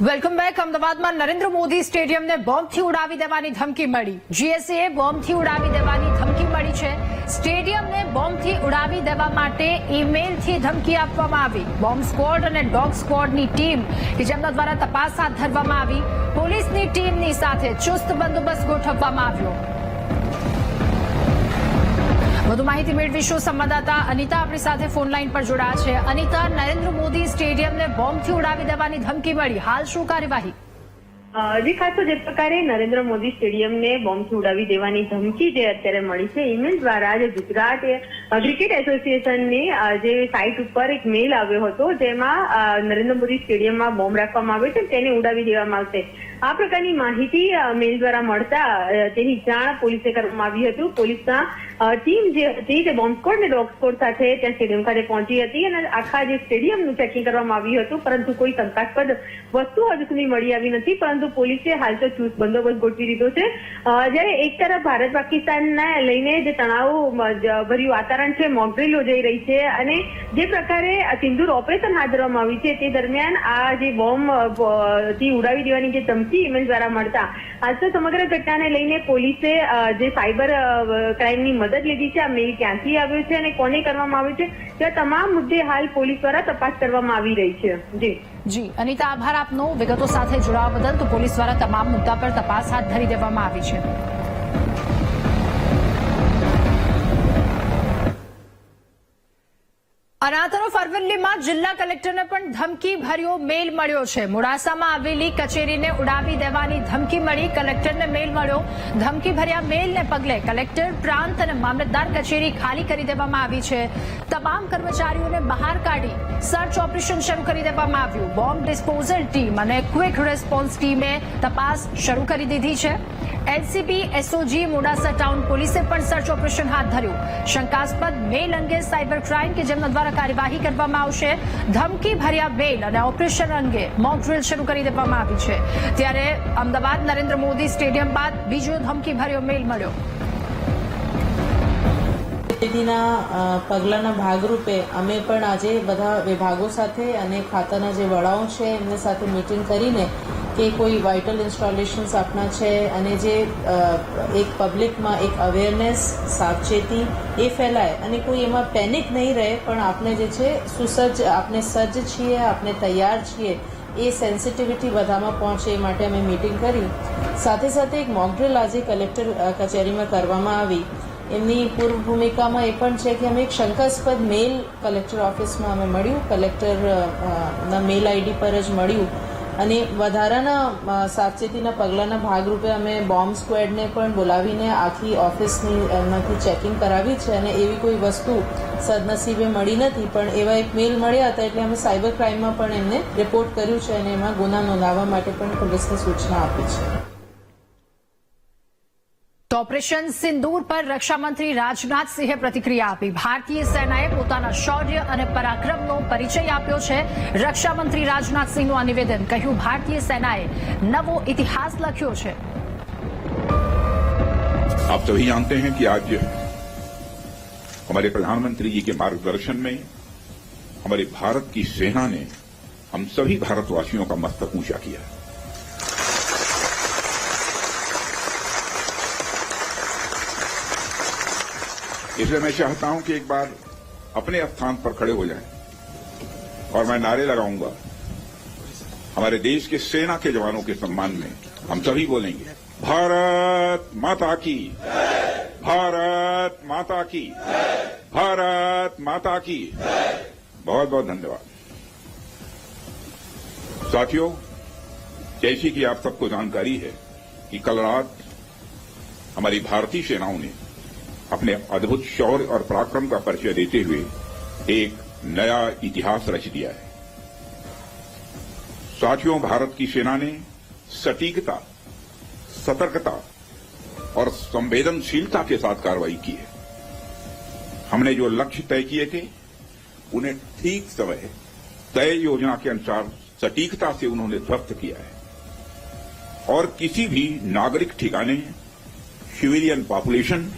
Welcome back. અમદાવાદમાં નરેન્દ્ર મોદી સ્ટેડિયમને બોમ્બથી ઉડાવી દેવાની ધમકી મળી. જીએસએ બોમ્બથી ઉડાવી દેવાની ધમકી મળી છે. સ્ટેડિયમને બોમ્બથી ઉડાવી દેવા માટે ઈમેલથી ધમકી આપવામાં આવી. બોમ્બ સ્ક્વોડ અને ડોગ સ્ક્વોડની ટીમ કે જેમના દ્વારા તપાસ હાથ ધરવામાં આવી. પોલીસની ટીમની સાથે ચુસ્ત બંદોબસ્ત ગોઠવવામાં આવ્યો. વધુ માહિતી મેળવીશું. સંવાદદાતા અનિતા આપણી સાથે ફોન લાઈન પર જોડાયા છે. અનિતા, નરેન્દ્ર મોદી સ્ટેડિયમને બોમ્બથી ઉડાવી દેવાની ધમકી મળી, હાલ શું કાર્યવાહી? જે ખાસ તો જે પ્રકારે નરેન્દ્ર મોદી સ્ટેડિયમને બોમ્બથી ઉડાવી દેવાની ધમકી જે અત્યારે મળી છે, ઈમેલ દ્વારા જે ગુજરાત ક્રિકેટ એસોસિએશનની જે સાઇટ ઉપર એક મેલ આવ્યો હતો, જેમાં નરેન્દ્ર મોદી સ્ટેડિયમમાં બોમ્બ રાખવામાં આવ્યો છે, તેને ઉડાવી દેવામાં આવશે. આ પ્રકારની માહિતી મેલ દ્વારા મળતા તેની જાણ પોલીસે કરવામાં આવી હતી. પોલીસના ટીમ જે હતી તે બોમ્બ સ્ક્વોડ અને ડોગ સ્ક્વોડ સાથે ત્યાં સ્ટેડિયમ ખાતે પહોંચી હતી અને આખા જે સ્ટેડિયમનું ચેકિંગ કરવામાં આવ્યું હતું, પરંતુ કોઈ શંકાસ્પદ વસ્તુ હજુ સુધી મળી આવી નથી. પરંતુ પોલીસે હાલ તો ચુસ્ત બંદોબસ્ત ગોઠવી દીધો છે. જ્યારે એક તરફ ભારત પાકિસ્તાનને લઈને જે તણાવ ભર્યું વાતાવરણ છે, મોકડ્રીલ યોજાઈ રહી છે અને જે પ્રકારે સિંદૂર ઓપરેશન હાથ ધરવામાં આવ્યું છે, તે દરમિયાન આ જે બોમ્બથી ઉડાવી દેવાની જે ધમકી ઈમેલ દ્વારા મળતા આજ તો સમગ્ર ઘટનાને લઈને પોલીસે જે સાયબર ક્રાઇમની મદદ લીધી છે. આ મેલ ક્યાંથી આવ્યો છે અને કોને કરવામાં આવ્યો છે, તે તમામ મુદ્દે હાલ પોલીસ દ્વારા તપાસ કરવામાં આવી રહી છે. જી અનિતા, આભાર આપનો વિગતો સાથે જોડાવા બદલ. તો પોલીસ દ્વારા તમામ મુદ્દા પર તપાસ હાથ ધરી દેવામાં આવી છે. અને આ તરફ અરવલ્લીમાં જિલ્લા કલેક્ટરને પણ ધમકી ભર્યો મેલ મળ્યો છે. મોડાસામાં આવેલી કચેરીને ઉડાવી દેવાની ધમકી મળી. કલેક્ટરને મેલ મળ્યો. ધમકી ભર્યા મેલને પગલે કલેક્ટર, પ્રાંત અને મામલતદાર કચેરી ખાલી કરી દેવામાં આવી છે. તમામ કર્મચારીઓને બહાર કાઢી સર્ચ ઓપરેશન શરૂ કરી દેવામાં આવ્યું. બોમ્બ ડિસ્પોઝલ ટીમ અને ક્વિક રિસ્પોન્સ ટીમે તપાસ શરૂ કરી દીધી છે. એલસીબી, એસઓજી, મોડાસા ટાઉન પોલીસે પણ સર્ચ ઓપરેશન હાથ ધર્યું. શંકાસ્પદ મેલ અંગે સાયબર ક્રાઇમ કે જેમના દ્વારા કાર્યવાહી કરવામાં આવશે. ધમકી ભર્યા મેલ અને ઓપરેશન અંગે મોક ડ્રીલ શરૂ કરી દેવામાં આવી છે. ત્યારે અમદાવાદ નરેન્દ્ર મોદી સ્ટેડિયમ બાદ બીજો ધમકી ભર્યો મેલ મળ્યો. પગલાના ભાગરૂપે અમે પણ આજે બધા વિભાગો સાથે અને ખાતાના જે વડાઓ છે એમની સાથે મીટિંગ કરીને કે કોઈ વાઇટલ ઇન્સ્ટોલેશન્સ આપના છે અને જે એક પબ્લિકમાં એક અવેરનેસ, સાવચેતી એ ફેલાય અને કોઈ એમાં પેનિક નહીં રહે, પણ આપણે જે છે સુસજ્જ, આપણે સજ્જ છીએ, આપણે તૈયાર છીએ, એ સેન્સિટિવિટી બધામાં પહોંચે એ માટે અમે મીટિંગ કરી. સાથે સાથે એક મોકડ્રીલ આજે કલેક્ટર કચેરીમાં કરવામાં આવી. એમની પૂર્વ ભૂમિકામાં એ પણ છે કે અમે એક શંકાસ્પદ મેલ કલેક્ટર ઓફિસમાં અમે મળ્યું, કલેક્ટરના મેલ આઈડી પર જ મળ્યું અને વધારાના સાવચેતીના પગલાના ભાગરૂપે અમે બોમ્બ સ્ક્વોડને પણ બોલાવીને આખી ઓફિસની એમનાથી ચેકિંગ કરાવી છે અને એવી કોઈ વસ્તુ સદનસીબે મળી નથી, પણ એવા એક મેલ મળ્યા હતા એટલે અમે સાયબર ક્રાઇમમાં પણ એમને રિપોર્ટ કર્યું છે અને એમાં ગુના નોંધાવવા માટે પણ પોલીસને સૂચના આપી છે. ઓપરેશન સિંદૂર પર રક્ષામંત્રી રાજનાથસિંહે પ્રતિક્રિયા આપી. ભારતીય સેનાએ પોતાના શૌર્ય અને પરાક્રમનો પરિચય આપ્યો છે. રક્ષામંત્રી રાજનાથસિંહનું આ નિવેદન. કહ્યું, ભારતીય સેનાએ નવો ઇતિહાસ લખ્યો છે. आप सभी जानते हैं कि आज हमारे प्रधानमंत्री जी के मार्गदर्शन में हमारे भारत की सेना ने हम सभी भारतवासियों का मस्तक ऊंचा किया है. इसलिए मैं चाहता हूं कि एक बार अपने स्थान पर खड़े हो जाएं और मैं नारे लगाऊंगा. हमारे देश के सेना के जवानों के सम्मान में हम सभी बोलेंगे, भारत माता की, भारत माता की, भारत माता की. बहुत बहुत धन्यवाद. साथियों, जैसी कि आप सबको जानकारी है कि कल रात हमारी भारतीय सेनाओं ने अपने अद्भुत शौर्य और पराक्रम का परिचय देते हुए एक नया इतिहास रच दिया है. साथियों, भारत की सेना ने सटीकता, सतर्कता और संवेदनशीलता के साथ कार्रवाई की है. हमने जो लक्ष्य तय किए थे उन्हें ठीक समय तय योजना के अनुसार सटीकता से उन्होंने ध्वस्त किया है और किसी भी नागरिक ठिकाने, सिविलियन पॉपुलेशन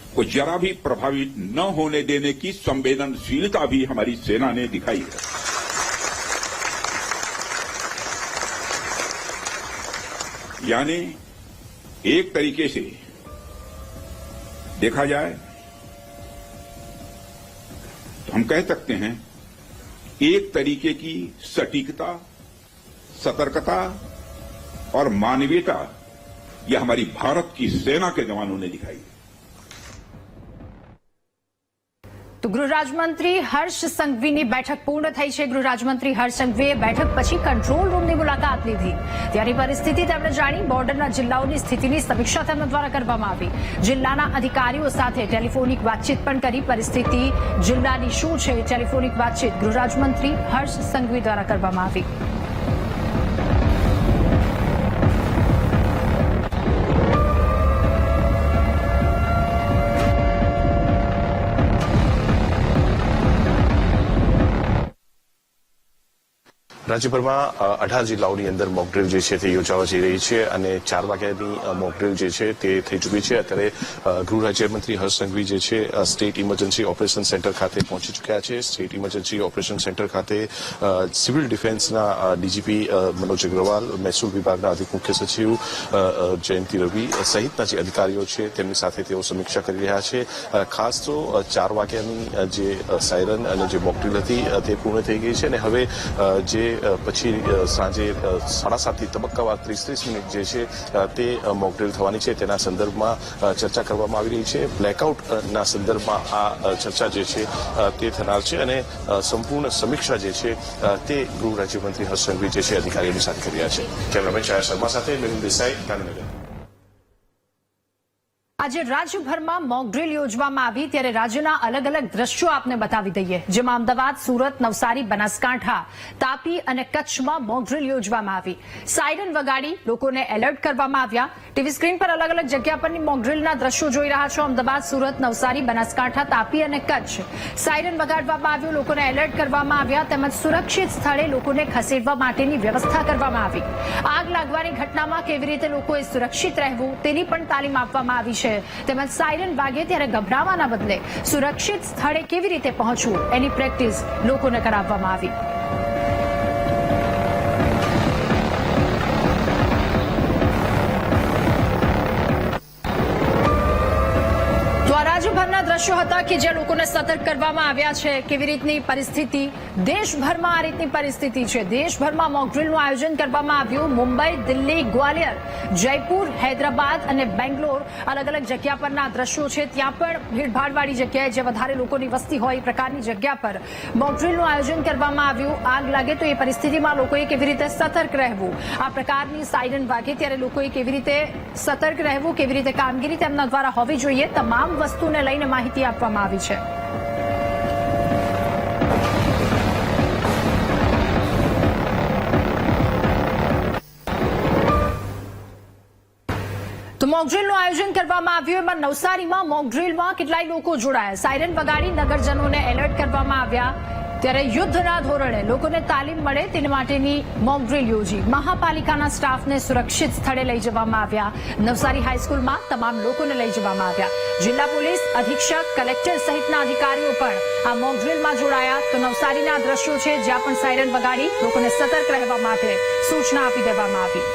को जरा भी प्रभावित न होने देने की संवेदनशीलता भी हमारी सेना ने दिखाई है. यानी एक तरीके से देखा जाए तो हम कह सकते हैं एक तरीके की सटीकता, सतर्कता और मानवीयता यह हमारी भारत की सेना के जवानों ने दिखाई। તો ગૃહ રાજમંત્રી હર્ષ સંઘવીની બેઠક પૂર્ણ થઈ છે। ગૃહ રાજમંત્રી હર્ષ સંઘવીએ બેઠક પછી કંટ્રોલ રૂમની મુલાકાત લીધી। ત્યાંની પરિસ્થિતિ તેમણે જાણી। બોર્ડરના જિલ્લાઓની સ્થિતિની સમીક્ષા તેમના દ્વારા કરવામાં આવી। જિલ્લાના અધિકારીઓ સાથે ટેલિફોનિક વાતચીત પણ કરી। પરિસ્થિતિ જિલ્લાની શું છે, ટેલિફોનિક વાતચીત ગૃહ રાજમંત્રી હર્ષ સંઘવી દ્વારા કરવામાં આવી। રાજ્યભરમાં 18 જિલ્લાઓની અંદર મોકડ્રીલ જે છે તે યોજાવા જઈ રહી છે અને 4 વાગ્યાની મોકડ્રીલ જે છે તે થઈ ચૂકી છે। અત્યારે ગૃહ રાજ્યમંત્રી હર્ષ સંઘવી જે છે સ્ટેટ ઇમરજન્સી ઓપરેશન સેન્ટર ખાતે પહોંચી ચૂક્યા છે। સ્ટેટ ઇમરજન્સી ઓપરેશન સેન્ટર ખાતે સિવિલ ડિફેન્સના ડીજીપી મનોજ અગ્રવાલ, મહેસૂલ વિભાગના અધિક મુખ્ય સચિવ જયંતિ રવિ સહિતના જે અધિકારીઓ છે તેમની સાથે તેઓ સમીક્ષા કરી રહ્યા છે। ખાસ તો 4 વાગ્યાની જે સાયરન અને જે મોકડ્રીલ હતી તે પૂર્ણ થઈ ગઈ છે અને હવે જે પછી સાંજે 7:30 થી તબક્કાવાર 30 મિનિટ જે છે તે મોકડ્રીલ થવાની છે તેના સંદર્ભમાં ચર્ચા કરવામાં આવી રહી છે। બ્લેકઆઉટના સંદર્ભમાં આ ચર્ચા જે છે તે થનાર છે અને સંપૂર્ણ સમીક્ષા જે છે તે ગૃહ રાજ્યમંત્રી હર્ષ સંઘવી જે છે અધિકારીઓની સાથે કરી રહ્યા છે। કેમેરામેન છાયા શર્મા સાથે મિલિંદ દેસાઈ, ગાંધીનગર। આજે રાજ્યભરમાં મોકડ્રીલ યોજવામાં આવી ત્યારે રાજ્યના અલગ અલગ દ્રશ્યો આપને બતાવી દઈએ, જેમાં અમદાવાદ, સુરત, નવસારી, બનાસકાંઠા, તાપી અને કચ્છમાં મોકડ્રીલ યોજવામાં આવી। સાયરન વગાડી લોકોને એલર્ટ કરવામાં આવ્યા। ટીવી સ્ક્રીન પર અલગ અલગ જગ્યા પરની મોકડ્રીલના દ્રશ્યો જોઈ રહ્યા છો। અમદાવાદ, સુરત, નવસારી, બનાસકાંઠા, તાપી અને કચ્છ સાયરન વગાડવામાં આવ્યું, લોકોને એલર્ટ કરવામાં આવ્યા તેમજ સુરક્ષિત સ્થળે લોકોને ખસેડવા માટેની વ્યવસ્થા કરવામાં આવી। આગ લાગવાની ઘટનામાં કેવી રીતે લોકોએ સુરક્ષિત રહેવું તેની પણ તાલીમ આપવામાં આવી છે તેમજ સાયરન વાગે ત્યારે ગભરાવાના બદલે સુરક્ષિત સ્થળે કેવી રીતે પહોંચવું એની પ્રેક્ટિસ લોકોને કરાવવામાં આવી। રાજ્યભરના દ્રશ્યો હતા કે જે લોકોને સતર્ક કરવામાં આવ્યા છે। કેવી રીતની પરિસ્થિતિ દેશભરમાં આ રીતની પરિસ્થિતિ છે। દેશભરમાં મોકડ્રીલનું આયોજન કરવામાં આવ્યું। મુંબઈ, દિલ્હી, ગ્વાલિયર, જયપુર, હૈદરાબાદ અને બેંગ્લોર અલગ અલગ જગ્યા પરના દ્રશ્યો છે। ત્યાં પણ ભીડભાડવાળી જગ્યાએ જે વધારે લોકોની વસ્તી હોય એ પ્રકારની જગ્યા પર મોકડ્રીલનું આયોજન કરવામાં આવ્યું। આગ લાગે તો એ પરિસ્થિતિમાં લોકોએ કેવી રીતે સતર્ક રહેવું, આ પ્રકારની સાયરન વાગે ત્યારે લોકોએ કેવી રીતે સતર્ક રહેવું, કેવી રીતે કામગીરી તેમના દ્વારા હોવી જોઈએ, તમામ વસ્તુને લઈને માહિતી આપવામાં આવી છે। તો મોકડ્રીલનું આયોજન કરવામાં આવ્યું। એમાં નવસારીમાં મોકડ્રીલમાં કેટલાય લોકો જોડાયા। સાયરન વગાડી નગરજનોને એલર્ટ કરવામાં આવ્યા। ત્યારે યુદ્ધના ધોરણે લોકોને તાલીમ મળે તેના માટેની મોકડ્રીલ યોજી। મહાપાલિકાના સ્ટાફને સુરક્ષિત સ્થળે લઈ જવામાં આવ્યા। નવસારી હાઈસ્કૂલમાં તમામ લોકોને લઈ જવામાં આવ્યા। જિલ્લા પોલીસ અધિક્ષક, કલેક્ટર સહિતના અધિકારીઓ પણ આ મોકડ્રીલમાં જોડાયા। તો નવસારીના દ્રશ્યો છે જ્યાં પણ સાયરન વગાડી લોકોને સતર્ક રહેવા માટે સૂચના આપી દેવામાં આવી।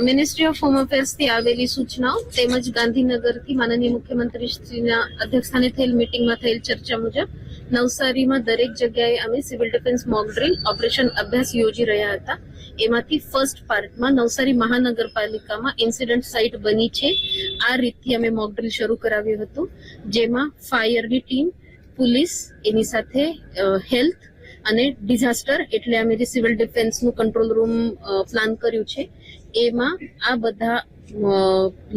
મિનિસ્ટ્રી ઓફ હોમ અફેર્સથી આવેલી સૂચનાઓ તેમજ ગાંધીનગરથી માનનીય મુખ્યમંત્રીશ્રીના અધ્યક્ષસ્થાને થયેલ મિટિંગમાં થયેલ ચર્ચા મુજબ નવસારીમાં દરેક જગ્યાએ અમે civil defence mock drill operation અભ્યાસ યોજી રહ્યા હતા। એમાંથી ફર્સ્ટ પાર્ટમાં નવસારી મહાનગરપાલિકામાં ઇન્સિડન્ટ સાઇટ બની છે આ રીતથી અમે મોક ડ્રીલ શરૂ કરાવ્યું હતું, જેમાં ફાયરની ટીમ, પોલીસ, એની સાથે હેલ્થ અને ડિઝાસ્ટર એટલે અમે જે સિવિલ ડિફેન્સનું કંટ્રોલ રૂમ પ્લાન કર્યું છે એમાં આ બધા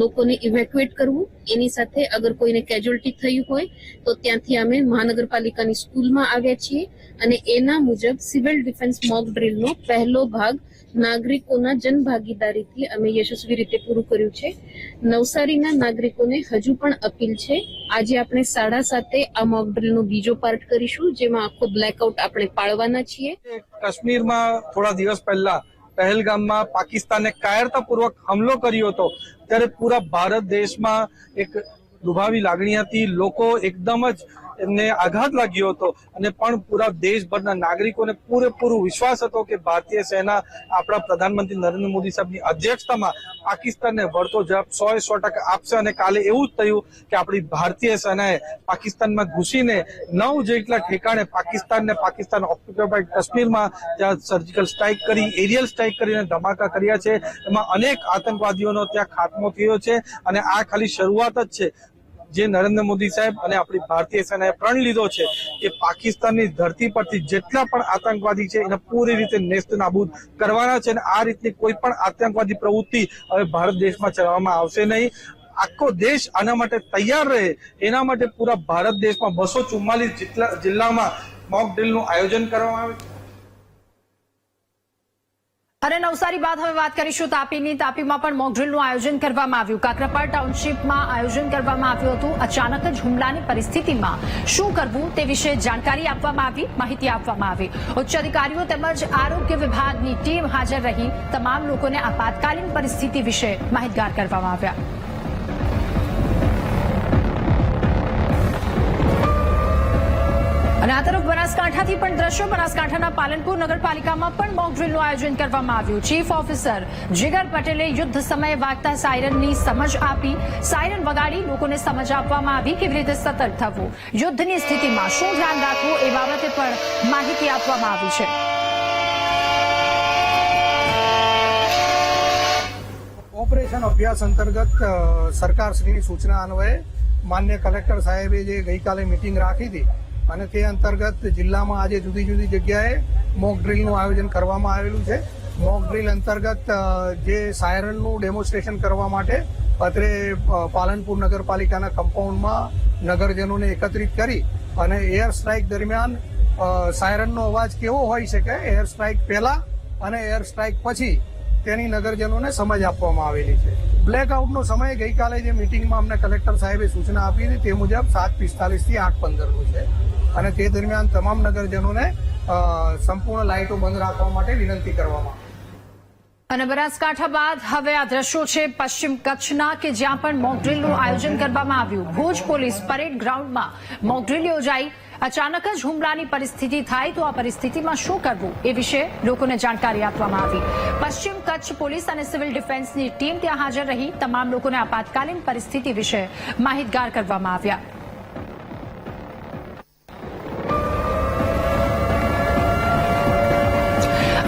લોકોને ઇવેક્યુએટ કરવું, એની સાથે અગર કોઈને કેઝ્યુઅલ્ટી થયું હોય તો ત્યાંથી અમે મહાનગરપાલિકાની સ્કૂલમાં આવ્યા છીએ અને એના મુજબ સિવિલ ડિફેન્સ મોક ડ્રીલનો પહેલો ભાગ નાગરિકોના જનભાગીદારીથી અમે યશસ્વી રીતે પૂરું કર્યું છે। નવસારીના નાગરિકોને હજુ પણ અપીલ છે, આજે આપણે 7:30 આ મોક ડ્રીલનો બીજો પાર્ટ કરીશું, જેમાં આખો બ્લેકઆઉટ આપણે પાળવાના છીએ। કાશ્મીરમાં થોડા દિવસ પહેલા પહેલગામમાં પાકિસ્તાને કાયરતાપૂર્વક હુમલો કર્યો હતો ત્યારે પૂરા ભારત દેશમાં એક દુભાવી લાગણી હતી। લોકો એકદમ જ એમને આઘાત લાગ્યો હતો અને પણ પૂરા દેશભરના નાગરિકોને પૂરેપૂરો વિશ્વાસ હતો કે ભારતીય સેના આપણા પ્રધાનમંત્રી નરેન્દ્ર મોદી સાહેબની અધ્યક્ષતામાં પાકિસ્તાનને વળતો જવાબ 100% આપશે અને કાલે એવું જ થયું કે આપણી ભારતીય સેનાએ પાકિસ્તાનમાં ઘૂસીને 9 જેટલા ઠેકાણે પાકિસ્તાન ઓક્યુપાઈડ કાશ્મીરમાં ત્યાં સર્જિકલ સ્ટ્રાઇક કરી, એરિયલ સ્ટ્રાઇક કરીને ધમાકા કર્યા છે. એમાં અનેક આતંકવાદીઓનો ત્યાં ખાત્મો થયો છે અને આ ખાલી શરૂઆત જ છે. જે નરેન્દ્ર મોદી સાહેબ અને આપણી ભારતીય સેનાએ પ્રણ લીધો છે કે પાકિસ્તાનની ધરતી પરથી જેટલા પણ આતંકવાદી છે એને પૂરી રીતે નેસ્ત નાબૂદ કરવાના છે અને આ રીતની કોઈ પણ આતંકવાદી પ્રવૃત્તિ હવે ભારત દેશમાં ચલાવવામાં આવશે નહીં. આખો દેશ આના માટે તૈયાર રહે એના માટે પૂરા ભારત દેશમાં 244 જિલ્લામાં મોક ડ્રીલનું આયોજન કરવામાં આવે. અને નવસારી બાદ હવે વાત કરીશું તાપીની. તાપીમાં પણ મોક ડ્રીલનું આયોજન કરવામાં આવ્યું. કાકરાપાર ટાઉનશીપમાં આયોજન કરવામાં આવ્યું હતું. અચાનક જ હુમલાની પરિસ્થિતિમાં શું કરવું તે વિશે જાણકારી આપવામાં આવી, માહિતી આપવામાં આવી. ઉચ્ચ અધિકારીઓ તેમજ આરોગ્ય વિભાગની ટીમ હાજર રહી તમામ લોકોને આપાતકાલીન પરિસ્થિતિ વિશે માહિતગાર કરવામાં આવ્યા. અને આ તરફ બનાસકાંઠાથી પણ દ્રશ્યો. બનાસકાંઠાના પાલનપુર નગરપાલિકામાં પણ મોક ડ્રીલનું આયોજન કરવામાં આવ્યું. ચીફ ઓફિસર જીગર પટેલે યુદ્ધ સમયે વાગતા સાયરનની સમજ આપી. સાયરન વગાડી લોકોને સમજ આપવામાં આવી કેવી રીતે સતર્ક થવું, યુદ્ધની સ્થિતિમાં શું ધ્યાન રાખવું એ બાબતે પણ માહિતી આપવામાં આવી છે. ઓપરેશન અભ્યાસ અંતર્ગત સરકારશ્રીની સૂચના અન્વયે માન્ય કલેક્ટર સાહેબે જે ગઈકાલે મિટિંગ રાખી હતી અને તે અંતર્ગત જિલ્લામાં આજે જુદી જુદી જગ્યાએ મોક ડ્રીલનું આયોજન કરવામાં આવેલું છે. મોક ડ્રીલ અંતર્ગત જે સાયરનનું ડેમોન્સ્ટ્રેશન કરવા માટે અત્રે પાલનપુર નગરપાલિકાના કમ્પાઉન્ડમાં નગરજનોને એકત્રિત કરી અને એર સ્ટ્રાઇક દરમિયાન સાયરનનો અવાજ કેવો હોઈ શકે, એર સ્ટ્રાઇક પહેલા અને એર સ્ટ્રાઇક પછી તેની નગરજનોને સમજ આપવામાં આવેલી છે. બ્લેકઆઉટનો સમય ગઈકાલે જે મિટિંગમાં અમને કલેક્ટર સાહેબે સૂચના આપી હતી તે મુજબ 7:45 થી 8:15 છે અને તે દરમિયાન તમામ નગરજનોને સંપૂર્ણ લાઇટો બંધ રાખવા માટે વિનંતી કરવામાં આવી. અને બનાસકાંઠા બાદ હવે આ દ્રશ્યો છે પશ્ચિમ કચ્છના કે જ્યાં પણ મોક ડ્રીલનું આયોજન કરવામાં આવ્યું. ભુજ પોલીસ પરેડ ગ્રાઉન્ડમાં મોક ડ્રીલ યોજાઈ. અચાનક જ હુમલાની પરિસ્થિતિ થાય તો આ પરિસ્થિતિમાં શું કરવું એ વિશે લોકોને જાણકારી આપવામાં આવી. પશ્ચિમ કચ્છ પોલીસ અને સિવિલ ડિફેન્સની ટીમ ત્યાં હાજર રહી તમામ લોકોને આપાતકાલીન પરિસ્થિતિ વિશે માહિતગાર કરવામાં આવ્યા.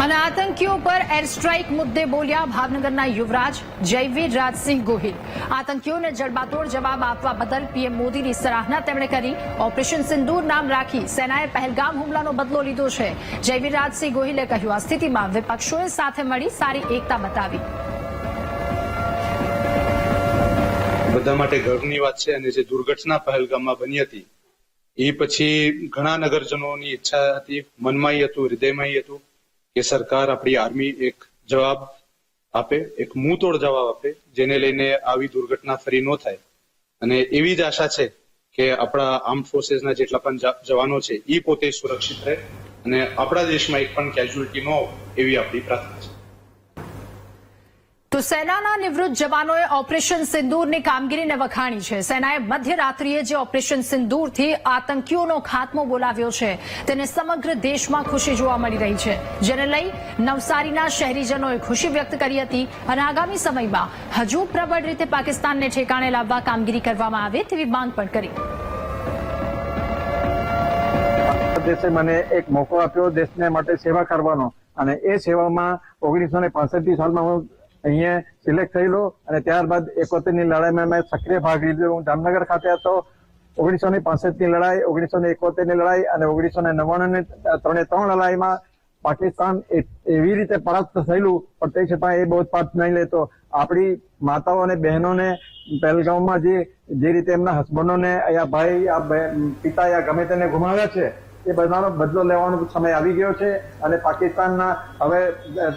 અને આતંકીઓ પર એર સ્ટ્રાઇક મુદ્દે બોલ્યા ભાવનગરના યુવરાજ જયવીર રાજસિંહ ગોહિલ. આતંકીઓને જડબાતોડ જવાબ આપવા બદલ પીએમ મોદીની સરાહના તેમણે કરી. ઓપરેશન સિંદૂર નામ રાખી સેનાએ પહેલગામ હુમલાનો બદલો લીધો છે. જયવીર રાજસિંહ ગોહિલે કહ્યું, આ સ્થિતિમાં વિપક્ષોએ સાથે મળી સારી એકતા બતાવી. બધા માટે ગર્વની વાત છે અને જે દુર્ઘટના પહેલગામમાં બની હતી એ પછી ઘણા નગરજનોની ઈચ્છા હતી, મનમાં હતું, હૃદયમાં હતું કે સરકાર આપણી આર્મી એક જવાબ આપે, એક મુંહતોડ જવાબ આપે જેને લઈને આવી દુર્ઘટના ફરી ન થાય. અને એવી જ આશા છે કે આપણા આર્મ્ડ ફોર્સેસના જેટલા પણ જવાનો છે એ પોતે સુરક્ષિત રહે અને આપણા દેશમાં એક પણ કેઝ્યુઅલ્ટી ન હોય એવી આપણી પ્રાર્થના છે. તો સેનાના નિવૃત્ત જવાનોએ ઓપરેશન સિંદૂરની કામગીરીને વખાણી છે. સેનાએ મધ્યરાત્રિએ જે ઓપરેશન સિંદૂરથી આતંકીઓનો ખાત્મો બોલાવ્યો છે તેને સમગ્ર દેશમાં ખુશી જોવા મળી રહી છે, જેને લઈ નવસારીના શહેરીજનોએ ખુશી વ્યક્ત કરી હતી અને આગામી સમયમાં હજુ પ્રબળ રીતે પાકિસ્તાનને ઠેકાણે લાવવા કામગીરી કરવામાં આવે તેવી માંગ પણ કરી. દેશે મને એક મોકો આપ્યો દેશને માટે સેવા કરવાનો અને એ સેવામાં 1965 સાલમાં હું અહીંયા સિલેક્ટ થયેલો અને ત્યારબાદ 71ની લડાઈમાં મેં સક્રિય ભાગ લીધો. હું જામનગર ખાતે હતો. 1965ની લડાઈ, 1971ની લડાઈ અને 1999ની 3 લડાઈમાં પાકિસ્તાન એવી રીતે પરાસ્ત થયેલું પણ તે છતાં એ બોધપાઠ નહીં લેતો. આપણી માતાઓ અને બહેનોને પહેલગામમાં જે રીતે એમના હસબન્ડોને યા ભાઈ યા પિતા યા ગમે તેને ગુમાવ્યા છે એ બધાનો બદલો લેવાનો સમય આવી ગયો છે અને પાકિસ્તાનના હવે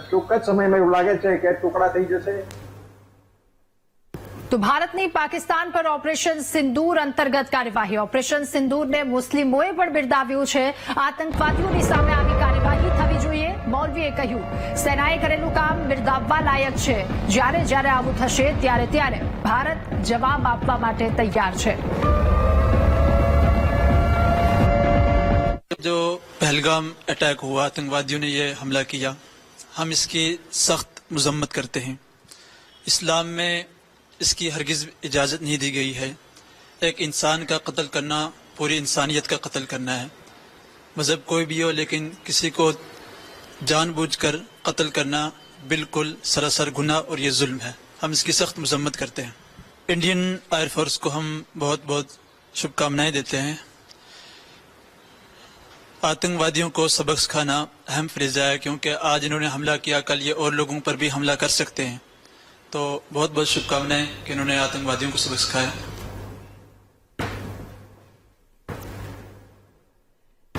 ટૂંક જ સમયમાં એવું લાગે છે કે ટુકડા થઈ જશે. તો ભારતની પાકિસ્તાન પર ઓપરેશન સિંદૂર અંતર્ગત કાર્યવાહી. ઓપરેશન સિંદૂરને મુસ્લિમોએ પણ બિરદાવ્યું છે. આતંકવાદીઓની સામે આવી કાર્યવાહી થવી જોઈએ. મૌલવીએ કહ્યું, સેનાએ કરેલું કામ બિરદાવવા લાયક છે. જ્યારે આવું થશે ત્યારે ભારત જવાબ આપવા માટે તૈયાર છે. जो पहलगाम अटैक हुआ, आतंकवादियों ने ये हमला किया, हम इसकी सख्त मजम्मत करते हैं। इस्लाम में इसकी हरगिज इजाज़त नहीं दी गई है। एक इंसान का कत्ल करना पूरी इंसानियत का कत्ल करना है। मज़हब कोई भी हो, लेकिन किसी को जानबूझकर कत्ल करना बिल्कुल सरासर गुनाह और ये जुल्म है। हम इसकी सख्त मजम्मत करते हैं। इंडियन एयरफोर्स को हम बहुत बहुत शुभकामनाएं देते हैं। आतंकवादियों को सबक सिखाना अहम फरीज़ा है, क्योंकि आज इन्होंने हमला किया, कल ये और लोगों पर भी हमला कर सकते हैं। तो बहुत बहुत शुभकामनाएं कि इन्होंने आतंकवादियों को सबक सिखाया।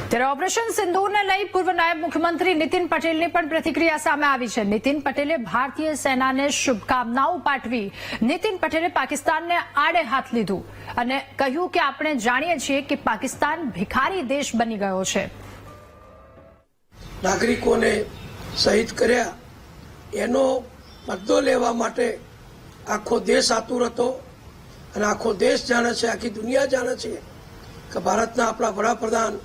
ત્યારે ઓપરેશન સિંદૂરને લઈ પૂર્વ નાયબ મુખ્યમંત્રી નીતિન પટેલની પણ પ્રતિક્રિયા સામે આવી છે। નીતિન પટેલે ભારતીય સેનાને શુભકામનાઓ પાઠવી। નીતિન પટેલે પાકિસ્તાનને આડે હાથ લીધું અને કહ્યું કે આપણે જાણીએ છીએ કે પાકિસ્તાન ભિખારી દેશ બની ગયો છે। નાગરિકોને શહીદ કર્યા એનો બદલો લેવા માટે આખો દેશ આતુર હતો અને આખો દેશ જાણે છે, આખી દુનિયા જાણે છે કે ભારતના આપણા વડાપ્રધાન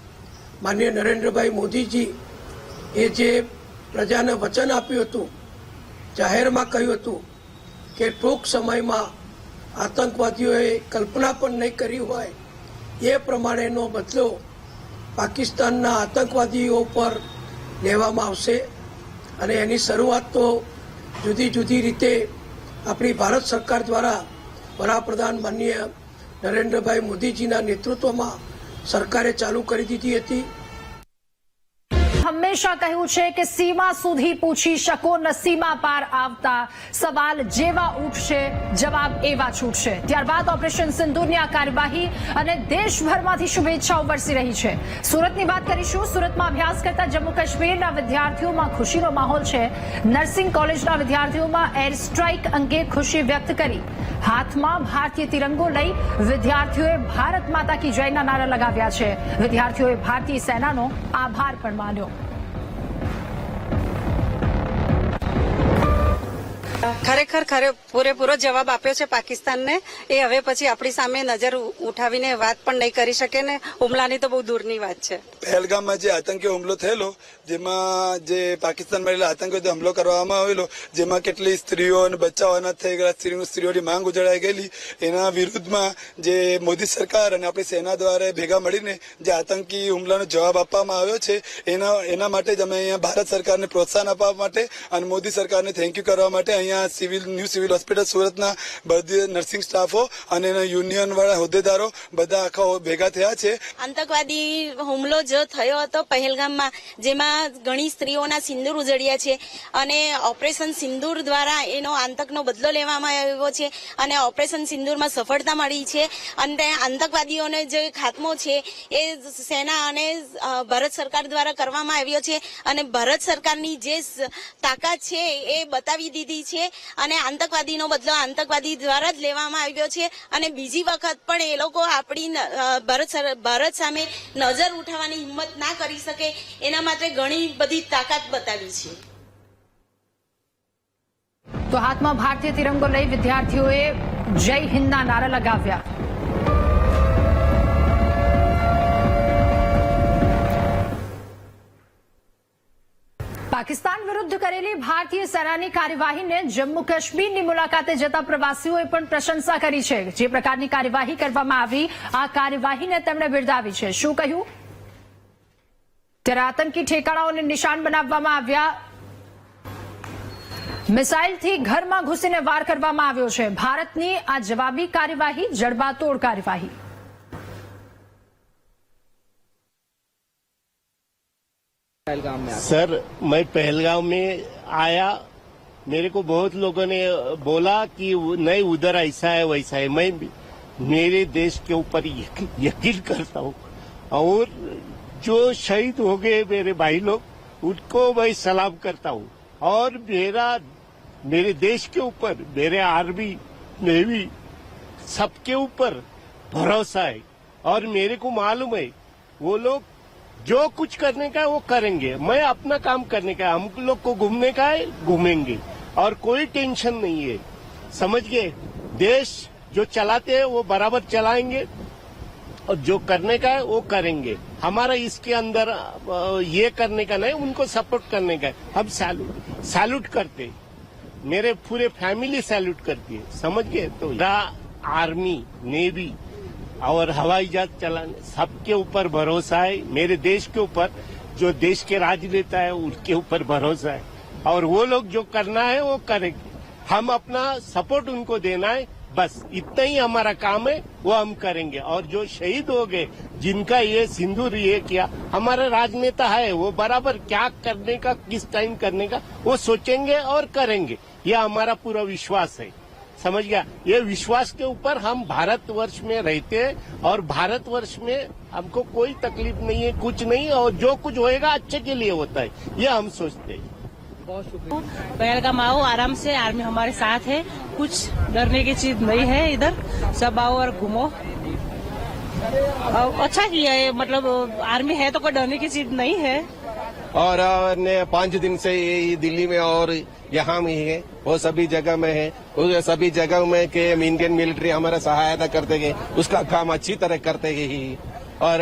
માનનીય નરેન્દ્રભાઈ મોદીજી એ જે પ્રજાને વચન આપ્યું હતું, જાહેરમાં કહ્યું હતું કે ટૂંક સમયમાં આતંકવાદીઓએ કલ્પના પણ નહીં કરી હોય એ પ્રમાણેનો બદલો પાકિસ્તાનના આતંકવાદીઓ પર લેવામાં આવશે અને એની શરૂઆત તો જુદી જુદી રીતે આપણી ભારત સરકાર દ્વારા વડાપ્રધાન માનનીય નરેન્દ્રભાઈ મોદીજીના नेतृत्वમાં સરકારે ચાલુ કરી દીધી હતી। હંમેશા કહ્યું છે કે સીમા સુધી પૂછી શકો ન સીમા પાર આવતા, સવાલ જેવા ઉઠશે જવાબ એવા છૂટશે। ત્યારબાદ ઓપરેશન સિંદૂરની આ કાર્યવાહી અને દેશભરમાંથી શુભેચ્છાઓ વરસી રહી છે। સુરતની વાત કરીશું। સુરતમાં અભ્યાસ કરતા જમ્મુ કાશ્મીરના વિદ્યાર્થીઓમાં ખુશીનો માહોલ છે। નર્સિંગ કોલેજના વિદ્યાર્થીઓમાં એર સ્ટ્રાઇક અંગે ખુશી વ્યક્ત કરી। હાથમાં ભારતીય તિરંગો લઈ વિદ્યાર્થીઓએ ભારત માતા કી જયના નારા લગાવ્યા છે। વિદ્યાર્થીઓએ ભારતીય સેનાનો આભાર પણ માન્યો। ખરેખર પૂરેપૂરો જવાબ આપ્યો છે પાકિસ્તાનને। એ હવે પછી આપણી સામે નજર ઉઠાવીને વાત પણ નહીં કરી શકે ને હુમલાની તો બહુ દૂરની વાત છે। પહેલગામમાં જે આતંકી હુમલો થયેલો, જેમાં જે પાકિસ્તાનમાં રહેલા આતંકીઓ હુમલો કરવામાં આવેલો, જેમાં કેટલી સ્ત્રીઓ અને બચ્ચાઓ અનાથ થઈ ગયા, સ્ત્રીઓની માંગ ઉજળાઈ ગયેલી, એના વિરુદ્ધમાં જે મોદી સરકાર અને આપણી સેના દ્વારા ભેગા મળીને જે આતંકી હુમલાનો જવાબ આપવામાં આવ્યો છે, એના માટે જ અમે અહીંયા ભારત સરકારને પ્રોત્સાહન આપવા માટે અને મોદી સરકારને થેન્ક યુ કરવા માટે અહીંયા ન્યૂ સિવિલ હોસ્પિટલ સુરતના બધી નર્સિંગ સ્ટાફો અને યુનિયન વાળા હોદ્દેદારો બધા આખા ભેગા થયા છે। આતંકવાદી હુમલો જો થયો હતો પહેલગામમાં, જેમાં ઘણી સ્ત્રીઓના સિંદૂર ઉજળ્યા છે અને ઓપરેશન સિંદૂર દ્વારા એનો આતંકનો બદલો લેવામાં આવ્યો છે અને ઓપરેશન સિંદૂરમાં સફળતા મળી છે અને આતંકવાદીઓને જે ખાત્મો છે એ સેના અને ભારત સરકાર દ્વારા કરવામાં આવ્યો છે અને ભારત સરકારની જે તાકાત છે એ બતાવી દીધી છે અને આતંકવાદીનો બદલો આતંકવાદી દ્વારા જ લેવામાં આવ્યો છે અને બીજી વખત પણ એ લોકો આપણી ભારત સામે નજર ઉઠાવવાની હિંમત ના કરી શકે એના માટે ઘણી બધી તાકાત બતાવી છે। તો હાથમાં ભારતીય તિરંગો લઈ વિદ્યાર્થીઓએ જય હિન્દના નારા લગાવ્યા। પાકિસ્તાન વિરુદ્ધ કરેલી ભારતીય સેનાની કાર્યવાહીને જમ્મુ કાશ્મીરની મુલાકાતે જતા પ્રવાસીઓએ પણ પ્રશંસા કરી છે। જે પ્રકારની કાર્યવાહી કરવામાં આવી, આ કાર્યવાહીને તેમણે બિરદાવી છે। શું કહ્યું? ત્યારે આતંકી ઠેકાણાઓને નિશાન બનાવવામાં આવ્યા। મિસાઇલથી ઘરમાં ઘૂસીને વાર કરવામાં આવ્યો છે। ભારતની આ જવાબી કાર્યવાહી જડબાતોડ કાર્યવાહી। सर, मैं पहलगाम में आया, मेरे को बहुत लोगों ने बोला कि नहीं उधर ऐसा है वैसा है। मैं मेरे देश के ऊपर यकीन करता हूँ और जो शहीद हो गए मेरे भाई लोग, उनको मैं सलाम करता हूँ और मेरे देश के ऊपर, मेरे आर्मी नेवी सबके ऊपर भरोसा है और मेरे को मालूम है वो लोग जो कुछ करने का है वो करेंगे। मैं अपना काम करने का है, हम लोग को घूमने का है, घूमेंगे और कोई टेंशन नहीं है। समझ गए? देश जो चलाते हैं वो बराबर चलाएंगे और जो करने का है वो करेंगे। हमारा इसके अंदर ये करने का नहीं, उनको सपोर्ट करने का है। हम सैल्यूट करते हैं, मेरे पूरे फैमिली सैल्यूट करती है, समझ गए? तो आर्मी, नेवी और हवाई जहाज चलाने सबके ऊपर भरोसा है। मेरे देश के ऊपर, जो देश के राजनेता है उनके ऊपर भरोसा है, और वो लोग जो करना है वो करेंगे। हम अपना सपोर्ट उनको देना है, बस इतना ही हमारा काम है, वो हम करेंगे। और जो शहीद हो गए, जिनका ये सिंदूर ये किया, हमारा राजनेता है, वो बराबर क्या करने का, किस टाइम करने का वो सोचेंगे और करेंगे। ये हमारा पूरा विश्वास है, समझ गया? ये विश्वास के ऊपर हम भारतवर्ष में रहते हैं, और भारतवर्ष में हमको कोई तकलीफ नहीं है, कुछ नहीं, और जो कुछ होएगा अच्छे के लिए होता है, ये हम सोचते हैं। पहलगाम आओ, आराम से, आर्मी हमारे साथ है, कुछ डरने की चीज नहीं है इधर, सब आओ और घूमो। अच्छा किया है, मतलब आर्मी है तो कोई डरने की चीज नहीं है। और 5 दिन से ये दिल्ली में और यहाँ में है, वो सभी जगह में है, उस सभी जगह में के इंडियन मिलिट्री हमारा सहायता करते गए, उसका काम अच्छी तरह करते गए ही। और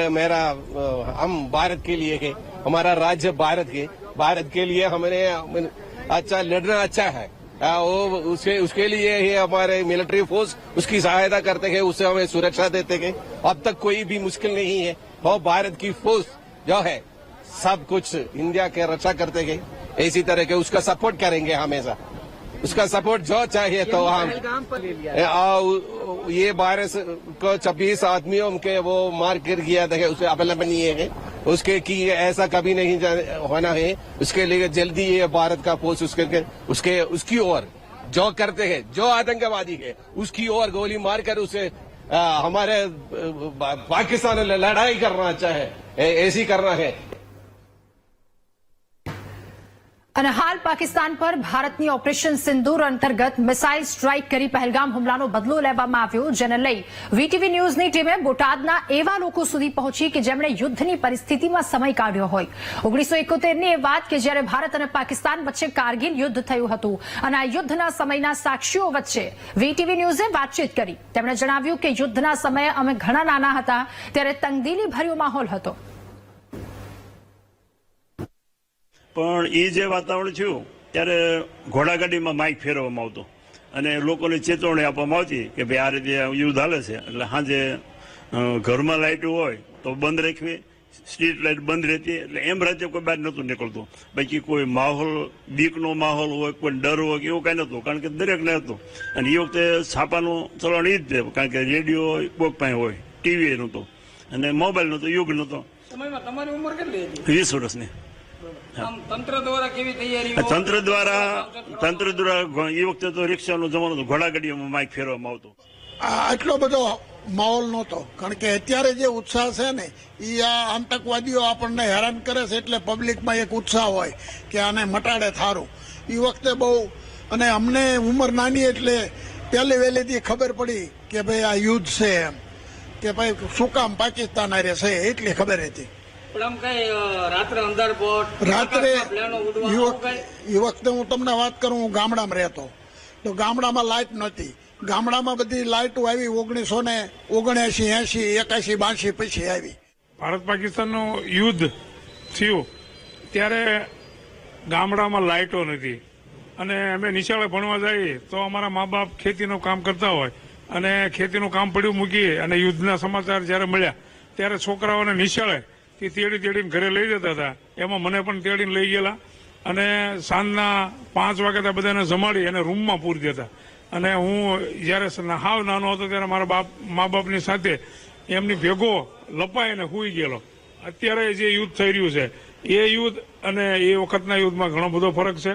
हम भारत के लिए है, हमारा राज्य भारत के लिए हमने अच्छा लड़ना अच्छा है, वो उसके लिए ही हमारे मिलिट्री फोर्स उसकी सहायता करते गए, उससे हमें सुरक्षा देते गए। अब तक कोई भी मुश्किल नहीं है, और भारत की फोर्स जो है सब कुछ इंडिया के रक्षा करते गए, इसी तरह के उसका सपोर्ट करेंगे हमेशा। उसका सपोर्ट जो चाहिए तो हम ये वायरस को 26 आदमियों के वो मार कर किया था, उसे अवेलेबल नहीं है, उसके कि ऐसा कभी नहीं होना है। उसके लिए जल्दी ये भारत का फोर्स उसकी ओर जो करते हैं, जो आतंकवादी है उसकी ओर गोली मारकर उसे हमारे पाकिस्तान लड़ाई करना चाहे, ऐसी करना है। અને હાલ પાકિસ્તાન પર ભારતની ઓપરેશન સિંદૂર અંતર્ગત મિસાઇલ સ્ટ્રાઇક કરી પહેલગામ હુમલાનો બદલો લેવામાં આવ્યો, જેને લઈ વીટીવી ન્યૂઝની ટીમે બોટાદના એવા લોકો સુધી પહોંચી કે જેમણે યુદ્ધની પરિસ્થિતિમાં સમય કાઢ્યો હોય। 1971ની એ વાત કે જ્યારે ભારત અને પાકિસ્તાન વચ્ચે કારગિલ યુદ્ધ થયું હતું, અને આ યુદ્ધના સમયના સાક્ષીઓ વચ્ચે વીટીવી ન્યૂઝે વાતચીત કરી। તેમણે જણાવ્યું કે યુદ્ધના સમયે અમે ઘણા નાના હતા, ત્યારે તંગદિલી ભર્યો માહોલ હતો। પણ એ જે વાતાવરણ થયું ત્યારે ઘોડાગાડીમાં માઇક ફેરવવામાં આવતો અને લોકોને ચેતવણી આપવામાં આવતી કે ભાઈ આ રીતે યુદ્ધ હાલે છે, એટલે સાંજે ઘરમાં લાઇટો હોય તો બંધ રાખવી, સ્ટ્રીટ લાઇટ બંધ રહેતી, એટલે એમ રાતે કોઈ બહાર નહોતું નીકળતું। બાકી કોઈ માહોલ, બીકનો માહોલ હોય, કોઈ ડર હોય કે એવું કાંઈ નહોતું, કારણ કે દરેકને હતું। અને એ વખતે છાપાનું ચલણ એ જ છે, કારણ કે રેડિયો કોક પાસે હોય, ટીવી નહોતું અને મોબાઈલ નહોતો, યુગ નહોતો। તમારી ઉંમર કેટલી હતી? 20 વર્ષની। તંત્ર દ્વારા કેવી તૈયારી? તંત્ર દ્વારા એ વખતે તો રિક્ષાનો જમાનો હતો, ઘોડાગાડીઓમાં માઇક ફેરવવામાં આવતો। આટલો બધો માહોલ નહોતો, કારણ કે અત્યારે જે ઉત્સાહ છે ને એ આ આતંકવાદીઓ આપણને હેરાન કરે છે, એટલે પબ્લિકમાં એક ઉત્સાહ હોય કે આને મટાડે થારું। એ વખતે બહુ, અને અમને ઉંમર નાની એટલે પહેલી વહેલીથી ખબર પડી કે ભાઈ આ યુદ્ધ છે, એમ કે ભાઈ શું કામ પાકિસ્તાન હારે છે એટલી ખબર હતી। રાત્રે એ વખતે હું તમને વાત કરું, હું ગામડામાં રહેતો, તો ગામડામાં લાઇટ નહોતી, ગામડામાં બધી લાઇટો આવી 1979, 80, 81, 82 પછી આવી। ભારત પાકિસ્તાનનું યુદ્ધ થયું ત્યારે ગામડામાં લાઇટો નથી, અને અમે નિશાળે ભણવા જઈએ તો અમારા મા બાપ ખેતીનું કામ કરતા હોય, અને ખેતીનું કામ પડ્યું મૂકીએ, અને યુદ્ધના સમાચાર જયારે મળ્યા ત્યારે છોકરાઓને નિશાળે તેડીને ઘરે લઈ જતા હતા। એમાં મને પણ તેડીને લઈ ગયેલા, અને સાંજના 5 વાગ્યા બધાને જમાડી અને રૂમમાં પૂરી દેતા। અને હું જયારે હાવ નાનો હતો ત્યારે મારા મા બાપની સાથે એમની ભેગો લપાઈને હુઈ ગયેલો। અત્યારે જે યુદ્ધ થઈ રહ્યું છે એ યુદ્ધ અને એ વખતના યુદ્ધમાં ઘણો બધો ફરક છે।